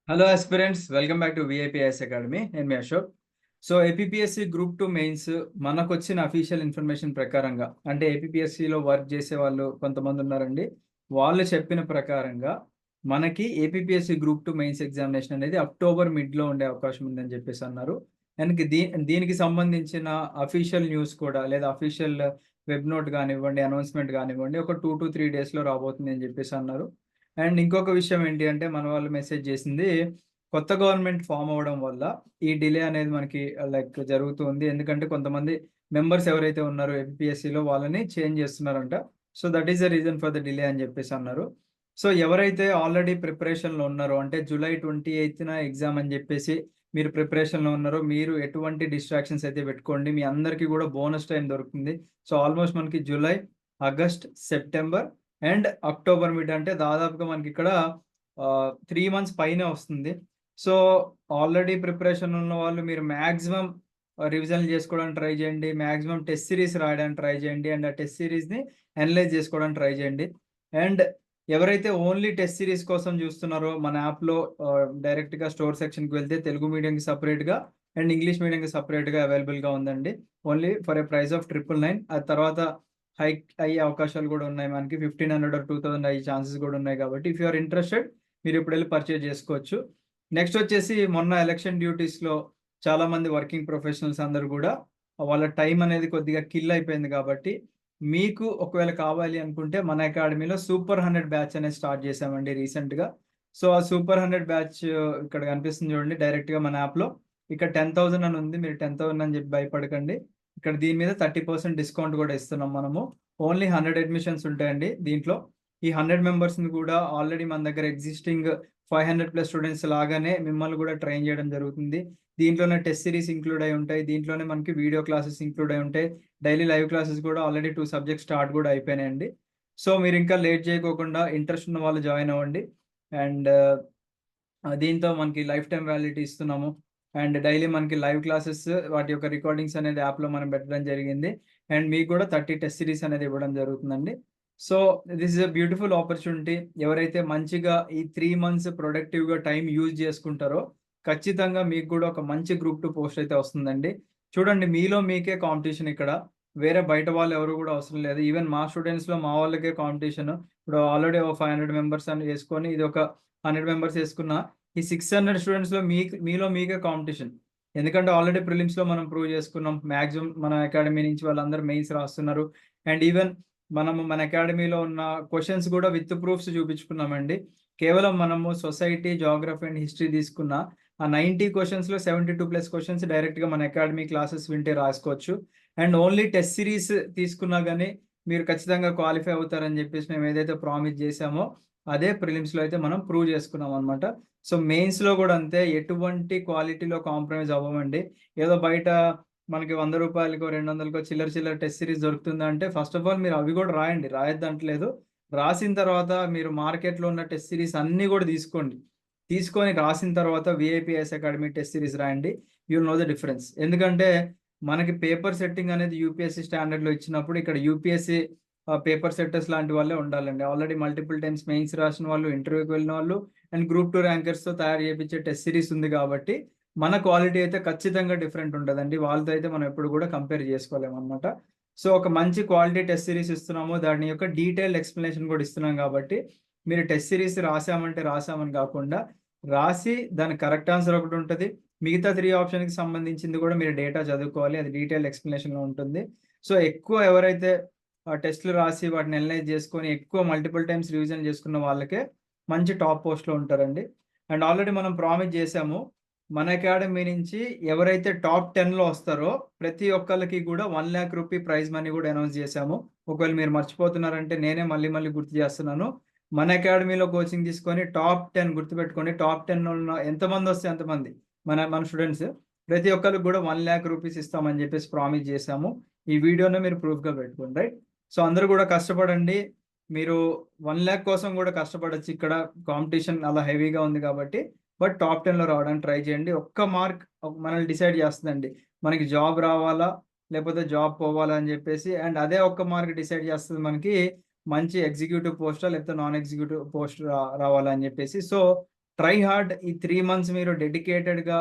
Hello aspirants, welcome back to VIPS academy. నేను మీ Ashok. So APSC group 2 mains మనకొచ్చిన official information ప్రకారంగా, అంటే ఏపీఎస్సిలో వర్క్ చేసే వాళ్ళు కొంతమంది ఉన్నారండి. వాళ్ళు చెప్పిన ప్రకారంగా మనకి ఏపీఎస్సి గ్రూప్ 2 మెయిన్స్ ఎగ్జామినేషన్ అనేది అక్టోబర్ మిడ్లో ఉండే అవకాశం ఉందని చెప్పేసి అన్నారు. అండ్ దీనికి సంబంధించిన అఫీషియల్ న్యూస్ కూడా, లేదా అఫీషియల్ వెబ్ నోట్ కానివ్వండి, అనౌన్స్మెంట్ కానివ్వండి, ఒక 2 to 3 డేస్లో రాబోతుంది అని చెప్పేసి అన్నారు. అండ్ ఇంకొక విషయం ఏంటి అంటే, మన వాళ్ళు మెసేజ్ చేసింది, కొత్త గవర్నమెంట్ ఫామ్ అవ్వడం వల్ల ఈ డిలే అనేది మనకి లైక్ జరుగుతుంది. ఎందుకంటే కొంతమంది మెంబర్స్ ఎవరైతే ఉన్నారో ఏపీఎస్సిలో వాళ్ళని చేంజ్ చేస్తున్నారంట. So that is the reason for the delay అని చెప్పేసి అన్నారు. సో ఎవరైతే ఆల్రెడీ ప్రిపరేషన్లో ఉన్నారో, అంటే జూలై 28న ఎగ్జామ్ అని చెప్పేసి మీరు ప్రిపరేషన్లో ఉన్నారో, మీరు ఎటువంటి డిస్ట్రాక్షన్స్ అయితే పెట్టుకోండి. మీ అందరికీ కూడా బోనస్ టైం దొరుకుతుంది. సో ఆల్మోస్ట్ మనకి July, August, September and October mid అంటే దాదాపుగా మనకి ఇక్కడ 3 మంత్స్ పైనే వస్తుంది. సో ఆల్రెడీ ప్రిపరేషన్ ఉన్న వాళ్ళు మీరు మాక్సిమం రివిజన్ చేసుకోవడానికి ట్రై చేయండి. మాక్సిమం టెస్ట్ సిరీస్ రాయడానికి ట్రై చేయండి. అండ్ ఆ టెస్ట్ సిరీస్ని అనలైజ్ చేసుకోవడానికి ట్రై చేయండి. అండ్ ఎవరైతే ఓన్లీ టెస్ట్ సిరీస్ కోసం చూస్తున్నారో, మన యాప్లో డైరెక్ట్గా స్టోర్ సెక్షన్కి వెళ్తే తెలుగు మీడియంకి సపరేట్గా అండ్ ఇంగ్లీష్ మీడియంకి సపరేట్గా అవైలబుల్గా ఉందండి. Only for a price of 999. ఆ తర్వాత హైక్ అయ్యే అవకాశాలు కూడా ఉన్నాయి. మనకి 1500 ఆర్ 2000 అయ్యే ఛాన్సెస్ కూడా ఉన్నాయి. కాబట్టి ఇఫ్ యు ఆర్ ఇంట్రెస్టెడ్, మీరు ఇప్పుడు వెళ్ళి పర్చేజ్ చేసుకోవచ్చు. నెక్స్ట్ వచ్చేసి, మొన్న ఎలక్షన్ డ్యూటీస్లో చాలా మంది వర్కింగ్ ప్రొఫెషనల్స్ అందరూ కూడా వాళ్ళ టైం అనేది కొద్దిగా కిల్ అయిపోయింది. కాబట్టి మీకు ఒకవేళ కావాలి అనుకుంటే మన అకాడమీలో సూపర్ 100 బ్యాచ్ అనేది స్టార్ట్ చేసామండి రీసెంట్గా. సో ఆ సూపర్ 100 బ్యాచ్ ఇక్కడ కనిపిస్తుంది చూడండి, డైరెక్ట్గా మన యాప్లో. ఇక్కడ 10,000 అని ఉంది. మీరు 10,000 అని చెప్పి భయపడకండి. ఇక్కడ దీని మీద 30% డిస్కౌంట్ కూడా ఇస్తున్నాం మనము. ఓన్లీ 100 అడ్మిషన్స్ ఉంటాయండి దీంట్లో. ఈ 100 మెంబర్స్ని కూడా ఆల్రెడీ మన దగ్గర ఎగ్జిస్టింగ్ 500+ స్టూడెంట్స్ లాగానే మిమ్మల్ని కూడా ట్రైన్ చేయడం జరుగుతుంది. దీంట్లోనే టెస్ట్ సిరీస్ ఇంక్లూడ్ అయి ఉంటాయి. దీంట్లోనే మనకి వీడియో క్లాసెస్ ఇంక్లూడ్ అయి ఉంటాయి. డైలీ లైవ్ క్లాసెస్ కూడా ఆల్రెడీ 2 సబ్జెక్ట్స్ స్టార్ట్ కూడా అయిపోయినాయండి. సో మీరు ఇంకా లేట్ చేయకోకుండా ఇంట్రెస్ట్ ఉన్న వాళ్ళు జాయిన్ అవ్వండి. అండ్ దీంతో మనకి లైఫ్ టైం వ్యాలిడిటీ ఇస్తున్నాము. అండ్ డైలీ మనకి లైవ్ క్లాసెస్, వాటి యొక్క రికార్డింగ్స్ అనేది యాప్లో మనం పెట్టడం జరిగింది. అండ్ మీకు కూడా 30 టెస్ట్ సిరీస్ అనేది ఇవ్వడం జరుగుతుందండి. So this is a beautiful opportunity. ఎవరైతే మంచిగా ఈ 3 మంత్స్ ప్రొడక్టివ్గా టైం యూజ్ చేసుకుంటారో, ఖచ్చితంగా మీకు కూడా ఒక మంచి గ్రూప్ 2 పోస్ట్ అయితే వస్తుందండి. చూడండి, మీలో మీకే కాంపిటీషన్ ఇక్కడ. వేరే బయట వాళ్ళు ఎవరు కూడా అవసరం లేదు. ఈవెన్ మా స్టూడెంట్స్లో మా వాళ్ళకే కాంపిటీషన్. ఇప్పుడు ఆల్రెడీ 500 మెంబర్స్ అని వేసుకొని, ఇది ఒక 100 మెంబర్స్ వేసుకున్న, ఈ 600 స్టూడెంట్స్లో మీలో మీకే కాంపిటీషన్. ఎందుకంటే ఆల్రెడీ ప్రిలిమ్స్లో మనం ప్రూవ్ చేసుకున్నాం. మ్యాక్సిమం మన అకాడమీ నుంచి వాళ్ళందరూ మెయిన్స్ రాస్తున్నారు. అండ్ ఈవెన్ మనము మన అకాడమీలో ఉన్న క్వశ్చన్స్ కూడా విత్ ప్రూఫ్స్ చూపించుకున్నామండి. కేవలం మనము సొసైటీ, జాగ్రఫీ అండ్ హిస్టరీ తీసుకున్న ఆ 90 క్వశ్చన్స్లో 72+ క్వశ్చన్స్ డైరెక్ట్గా మన అకాడమీ క్లాసెస్ వింటే రాసుకోవచ్చు. అండ్ ఓన్లీ టెస్ట్ సిరీస్ తీసుకున్నా కానీ మీరు ఖచ్చితంగా క్వాలిఫై అవుతారని చెప్పేసి మేము ఏదైతే ప్రామిస్ చేశామో, అదే ప్రిలిమ్స్లో అయితే మనం ప్రూవ్ చేసుకున్నాం అనమాట. సో మెయిన్స్లో కూడా అంతే, ఎటువంటి క్వాలిటీలో కాంప్రమైజ్ అవ్వమండి. ఏదో బయట మనకి 100 రూపాయలకో 200కో చిల్లర టెస్ట్ సిరీస్ దొరుకుతుందంటే, ఫస్ట్ ఆఫ్ ఆల్ మీరు అవి కూడా రాయండి, రాయొద్దంటలేదు. రాసిన తర్వాత మీరు మార్కెట్లో ఉన్న టెస్ట్ సిరీస్ అన్నీ కూడా తీసుకోండి. తీసుకొని రాసిన తర్వాత విఐపిఎస్ అకాడమీ టెస్ట్ సిరీస్ రాయండి. You will know the difference. ఎందుకంటే మనకి పేపర్ సెట్టింగ్ అనేది యూపీఎస్సీ స్టాండర్డ్లో ఇచ్చినప్పుడు, ఇక్కడ యూపీఎస్సీ పేపర్ సెట్టర్స్ లాంటి వాళ్ళే ఉండాలండి. ఆల్రెడీ మల్టిపుల్ టైమ్స్ మెయిన్స్ రాసిన వాళ్ళు, ఇంటర్వ్యూకి వెళ్ళిన వాళ్ళు అండ్ గ్రూప్ 2 ర్యాంకర్స్తో తయారు చేయించే టెస్ట్ సిరీస్ ఉంది. కాబట్టి మన క్వాలిటీ అయితే ఖచ్చితంగా డిఫరెంట్ ఉంటుందండి. వాళ్ళతో అయితే మనం ఎప్పుడు కూడా కంపేర్ చేసుకోలేము అనమాట. సో ఒక మంచి క్వాలిటీ టెస్ట్ సిరీస్ ఇస్తున్నాము, దాని యొక్క డీటెయిల్డ్ ఎక్స్ప్లెనేషన్ కూడా ఇస్తున్నాం. కాబట్టి మీరు టెస్ట్ సిరీస్ రాసామంటే రాసామని కాకుండా, రాసి దాని కరెక్ట్ ఆన్సర్ ఒకటి ఉంటుంది, మిగతా 3 ఆప్షన్కి సంబంధించింది కూడా మీరు డేటా చదువుకోవాలి. అది డీటెయిల్డ్ ఎక్స్ప్లెనేషన్లో ఉంటుంది. సో ఎక్కువ ఎవరైతే టెస్టులు రాసి వాటిని అనలైజ్ చేసుకొని ఎక్కువ మల్టిపుల్ టైమ్స్ రివిజన్ చేసుకున్న వాళ్ళకే మంచి టాప్ పోస్ట్లో ఉంటారండి. అండ్ ఆల్రెడీ మనం ప్రామిస్ చేసాము, మన అకాడమీ నుంచి ఎవరైతే టాప్ 10లో వస్తారో ప్రతి ఒక్కరికి కూడా 1,00,000 రూపీ ప్రైజ్ మనీ కూడా అనౌన్స్ చేశాము. ఒకవేళ మీరు మర్చిపోతున్నారంటే నేనే మళ్ళీ గుర్తు చేస్తున్నాను. మన అకాడమీలో కోచింగ్ తీసుకొని టాప్ 10 గుర్తుపెట్టుకోండి. టాప్ 10 ఉన్న ఎంతమంది వస్తే అంతమంది మన స్టూడెంట్స్ ప్రతి ఒక్కరికి కూడా 1,00,000 రూపీస్ ఇస్తామని చెప్పేసి ప్రామిస్ చేశాము. ఈ వీడియోని మీరు ప్రూఫ్గా పెట్టుకోండి, రైట్? సో అందరూ కూడా కష్టపడండి. మీరు 1,00,000 కోసం కూడా కష్టపడచ్చు. ఇక్కడ కాంపిటీషన్ అలా హెవీగా ఉంది కాబట్టి. బట్ టాప్ 10లో రావడానికి ట్రై చేయండి. ఒక్క మార్క్ మనల్ని డిసైడ్ చేస్తుందండి, మనకి జాబ్ రావాలా లేకపోతే జాబ్ పోవాలా అని చెప్పేసి. అండ్ అదే ఒక్క మార్క్ డిసైడ్ చేస్తుంది మనకి మంచి ఎగ్జిక్యూటివ్ పోస్టా లేకపోతే నాన్ ఎగ్జిక్యూటివ్ పోస్ట్ రావాలా అని చెప్పేసి. So try hard. ఈ 3 మంత్స్ మీరు డెడికేటెడ్గా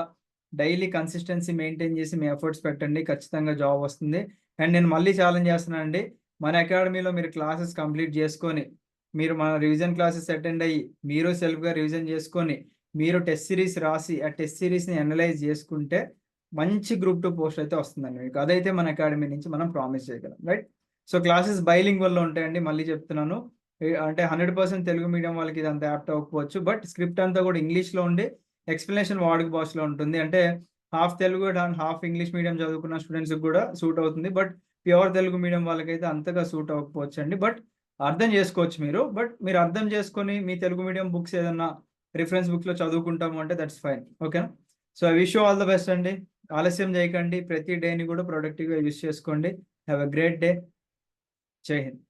డైలీ కన్సిస్టెన్సీ మెయింటైన్ చేసి మీ ఎఫర్ట్స్ పెట్టండి, ఖచ్చితంగా జాబ్ వస్తుంది. అండ్ నేను మళ్ళీ ఛాలెంజ్ చేస్తున్నానండి, మన అకాడమీలో మీరు క్లాసెస్ కంప్లీట్ చేసుకొని, మీరు మన రివిజన్ క్లాసెస్ అటెండ్ అయ్యి, మీరు సెల్ఫ్గా రివిజన్ చేసుకొని, మీరు టెస్ట్ సిరీస్ రాసి ఆ టెస్ట్ సిరీస్ని అనలైజ్ చేసుకుంటే మంచి గ్రూప్ 2 పోస్ట్ అయితే వస్తుందండి మీకు. అదైతే మన అకాడమీ నుంచి మనం ప్రామిస్ చేయగలం, రైట్? సో క్లాసెస్ బైలింగ్వల్లో ఉంటాయండి, మళ్ళీ చెప్తున్నాను. అంటే 100% తెలుగు మీడియం వాళ్ళకి ఇది అంత యాప్ట్ అవ్వకపోవచ్చు, బట్ స్క్రిప్ట్ అంతా కూడా ఇంగ్లీష్లో ఉండి ఎక్స్ప్లెనేషన్ వాడుక భాషలో ఉంటుంది. అంటే half Telugu and half English medium చదువుకున్న స్టూడెంట్స్కి కూడా సూట్ అవుతుంది. బట్ ప్యూర్ తెలుగు మీడియం వాళ్ళకైతే అంతగా సూట్ అవ్వకపోవచ్చు అండి. బట్ అర్థం చేసుకోవచ్చు మీరు. బట్ మీరు అర్థం చేసుకొని మీ తెలుగు మీడియం బుక్స్ ఏదన్నా రిఫరెన్స్ బుక్లో చదువుకుంటాము అంటే దట్స్ ఫైన్. ఓకేనా? So I wish you all the best అండి. ఆలస్యం చేయకండి, ప్రతి డేని కూడా ప్రొడక్టివ్గా యూజ్ చేసుకోండి. Have a great day. జై హింద్.